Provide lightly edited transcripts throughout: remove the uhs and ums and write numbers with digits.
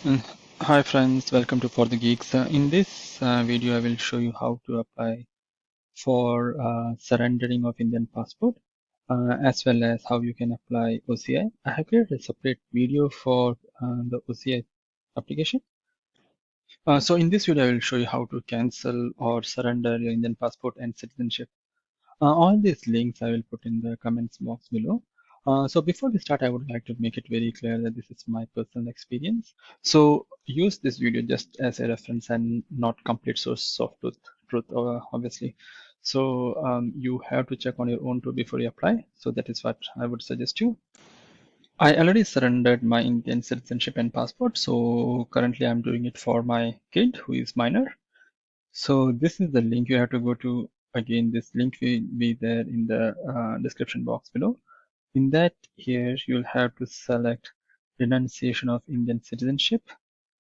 Mm, Hi friends, welcome to For the Geeks. In this video, I will show you how to apply for surrendering of Indian passport, as well as how you can apply OCI. I have created a separate video for the OCI application. So in this video, I will show you how to cancel or surrender your Indian passport and citizenship. All these links I will put in the comments box below. So before we start, I would like to make it very clear that this is my personal experience. So use this video just as a reference and not complete source of truth, obviously. So you have to check on your own too before you apply. So that is what I would suggest you. I already surrendered my Indian citizenship and passport. So currently I'm doing it for my kid who is minor. So this is the link you have to go to. Again, this link will be there in the description box below. In that, here you'll have to select renunciation of Indian citizenship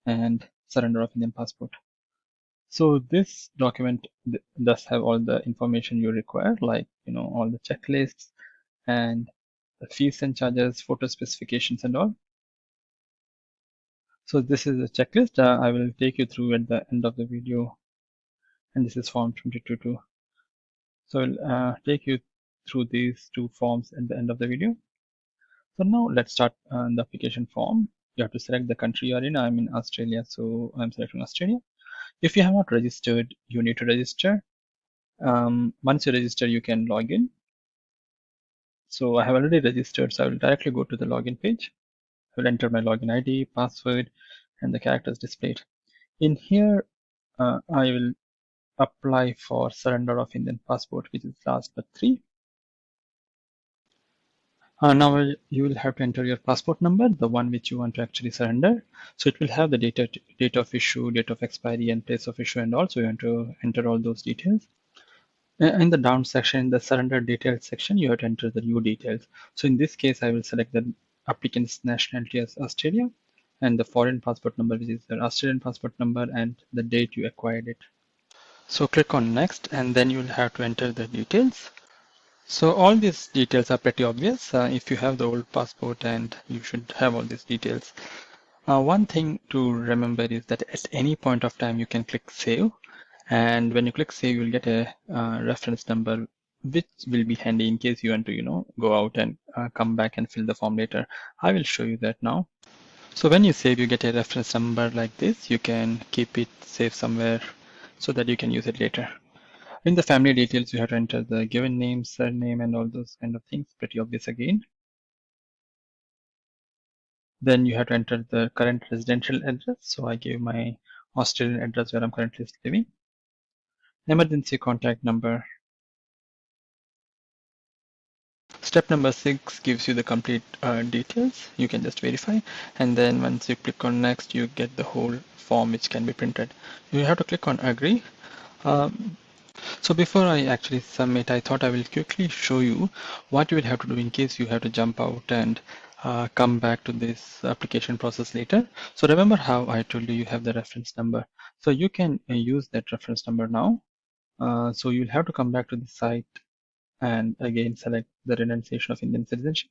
and surrender of Indian passport. So this document does have all the information you require, like all the checklists and the fees and charges, photo specifications and all. So this is a checklist I will take you through at the end of the video, and this is form 22. So I'll take you through these two forms at the end of the video. So now let's start the application form. You have to select the country you are in. I'm in Australia, so I'm selecting Australia. If you have not registered, you need to register. Once you register, you can log in. So I have already registered, so I will directly go to the login page. I will enter my login ID, password, and the characters displayed. In here, I will apply for surrender of Indian passport, which is last but 3. Now you will have to enter your passport number, the one which you want to actually surrender. So it will have the date of issue, date of expiry, and place of issue, and also you want to enter all those details. In the down section, in the surrender details section, you have to enter the new details. So in this case, I will select the applicant's nationality as Australia and the foreign passport number, which is the Australian passport number, and the date you acquired it. So click on next, and then you will have to enter the details. So all these details are pretty obvious if you have the old passport, and you should have all these details. One thing to remember is that at any point of time you can click save, and when you click save you'll get a reference number which will be handy in case you want to go out and come back and fill the form later. I will show you that now. So when you save, you get a reference number like this. You can keep it safe somewhere so that you can use it later. In the family details, you have to enter the given name, surname, and all those kind of things. Pretty obvious again. Then you have to enter the current residential address. So I gave my Australian address where I'm currently living. Emergency contact number. Step number 6 gives you the complete details. You can just verify. And then once you click on next, you get the whole form which can be printed. You have to click on agree. So before I actually submit, I thought I will quickly show you what you will have to do in case you have to jump out and come back to this application process later. So remember how I told you have the reference number. So you can use that reference number now. So you'll have to come back to the site and again select the renunciation of Indian citizenship.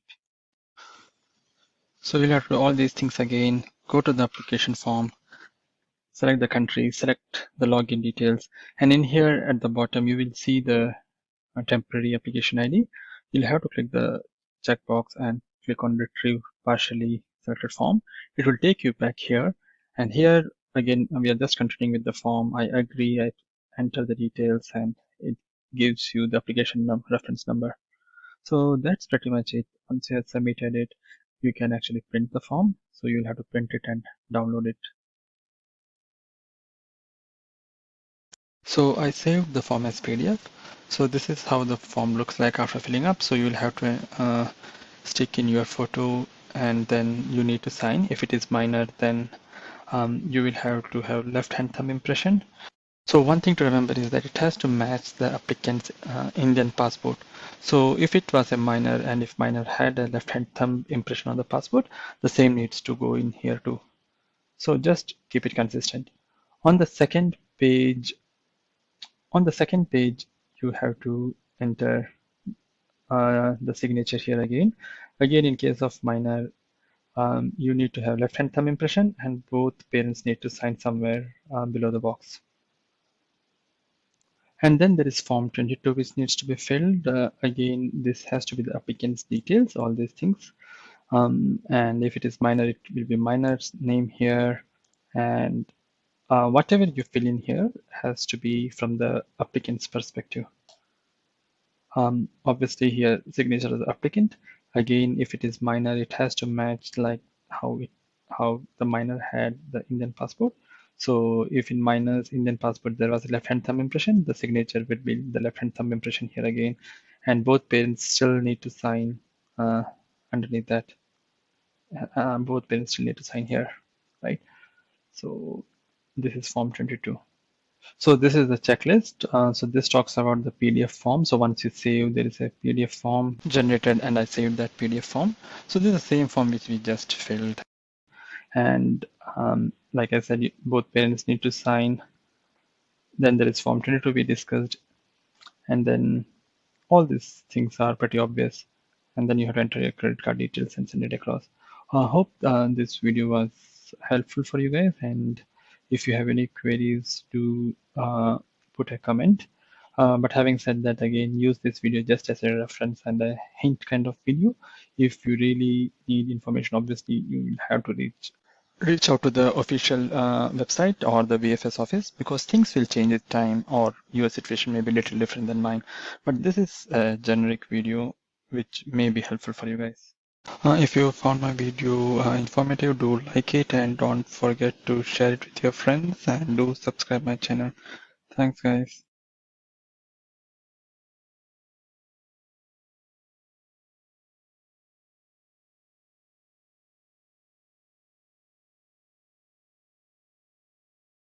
So you'll have to do all these things again, go to the application form, select the country, select the login details, and in here at the bottom you will see the temporary application ID. You'll have to click the checkbox and click on retrieve partially selected form. It will take you back here, and here again we are just continuing with the form. I agree, I enter the details, and it gives you the application reference number. So that's pretty much it. Once you have submitted it, you can actually print the form. So you'll have to print it and download it. So I saved the form as PDF. So this is how the form looks like after filling up. So you'll have to stick in your photo, and then you need to sign. If it is minor, then you will have to have left hand thumb impression. So one thing to remember is that it has to match the applicant's Indian passport. So if it was a minor, and if minor had a left hand thumb impression on the passport, the same needs to go in here too. So just keep it consistent. On the second page, you have to enter the signature here again. Again, in case of minor, you need to have left-hand thumb impression, and both parents need to sign somewhere below the box. And then there is Form 22, which needs to be filled. Again, this has to be the applicant's details, all these things. And if it is minor, it will be minor's name here. And whatever you fill in here has to be from the applicant's perspective. Obviously here signature as applicant. Again, if it is minor, it has to match like how the minor had the Indian passport. So if in minor's Indian passport there was a left-hand thumb impression, the signature would be the left-hand thumb impression here again, and both parents still need to sign underneath that. Both parents still need to sign here, right? So this is Form 22. So this is the checklist. So this talks about the PDF form. So once you save, there is a PDF form generated, and I saved that PDF form. So this is the same form which we just filled. And like I said, both parents need to sign. Then there is Form 22 we discussed. And then all these things are pretty obvious. And then you have to enter your credit card details and send it across. I hope this video was helpful for you guys. And if you have any queries, do put a comment. But having said that, again, use this video just as a reference and a hint kind of video. If you really need information, obviously you will have to reach out to the official website or the VFS office, because things will change with time, or your situation may be a little different than mine. But this is a generic video which may be helpful for you guys. If you found my video informative, do like it and don't forget to share it with your friends, and do subscribe my channel. Thanks guys.